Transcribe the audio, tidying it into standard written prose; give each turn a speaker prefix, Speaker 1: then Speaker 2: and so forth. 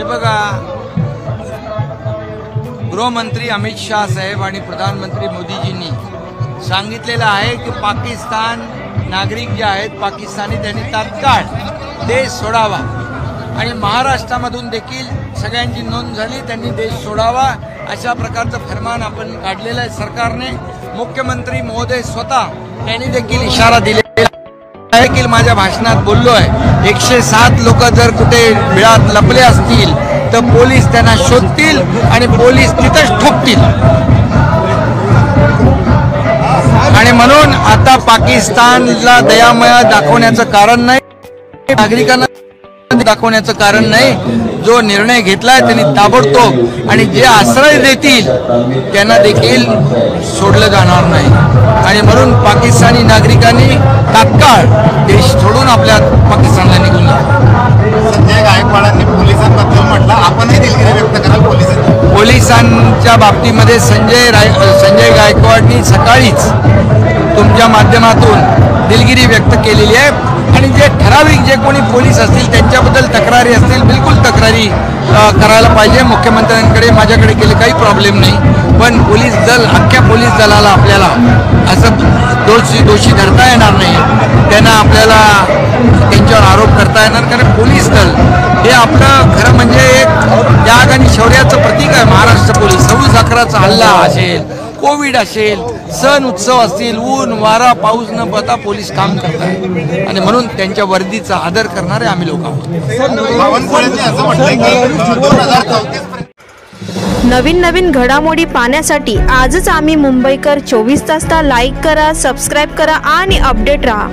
Speaker 1: हे बघा, गृहमंत्री अमित शाह साहेब आणि प्रधानमंत्री मोदीजींनी सांगितलेलं आहे की पाकिस्तान नागरिक जे आहेत पाकिस्तानी त्यांनी तात्काळ देश सोडावा आणि महाराष्ट्रामधून देखील सगळ्यांची नोंद झाली, त्यांनी देश सोडावा अशा प्रकारचं फरमान आपण काढलेलं आहे सरकारने। मुख्यमंत्री महोदय स्वतः त्यांनी देखील इशारा दिलेला आहे की माझ्या भाषणात बोललो आहे 107 लोक जर कुठे बिळात लपले असतील तर पोलीस त्यांना शोधतील आणि पोलीस तिथेच ठोकतील। आणि म्हणून आता पाकिस्तानला दयामय दाखवण्याचं कारण नाही, नागरिकांना दाखवण्याचं कारण नाही। जो निर्णय घेतलाय त्यांनी ताबडतोब आणि जे आश्रय देतील त्यांना देखील सोडलं जाणार नाही आणि म्हणून पाकिस्तानी नागरिकांनी तात्काळ देश सोडून आपल्या पाकिस्तानला निघून जावं।
Speaker 2: संजय गायकवाडांनी पोलिसांबद्दल म्हटलं, आपणही दिलगिरी व्यक्त कराल
Speaker 1: पोलिसांच्या बाबतीमध्ये संजय गायकवाडनी सकाळीच तुमच्या माध्यमातून दिलगिरी व्यक्त केलेली आहे आणि जे ठराविक जे कोणी पोलीस असतील त्यांच्याबद्दल तक्रारी असतील बिलकुल तक्रारी करायला पाहिजे। मुख्यमंत्र्यांकडे माझ्याकडे केले काही प्रॉब्लेम नाही, पण पोलीस दल अख्ख्या पोलीस दलाला आपल्याला असं दोषी धरता येणार नाही, त्यांना आपल्याला त्यांच्यावर आरोप करता येणार, कारण पोलीस दल हे आपलं खरं म्हणजे एक त्याग आणि शौर्याचं प्रतीक आहे। महाराष्ट्र पोलीस 26/11चा हल्ला असेल, कोविड असेल, सण उत्सव असतील, ऊन वारा पाऊस न पडता पोलीस काम करतात आणि म्हणून त्यांच्या वर्दीचा आदर करणारे आम्ही लोक आहोत।
Speaker 3: नवीन घडामोडी पाहण्यासाठी आजच आम्ही मुंबईकर 24 तासला लाईक करा, सबस्क्राईब करा आणि अपडेट रहा।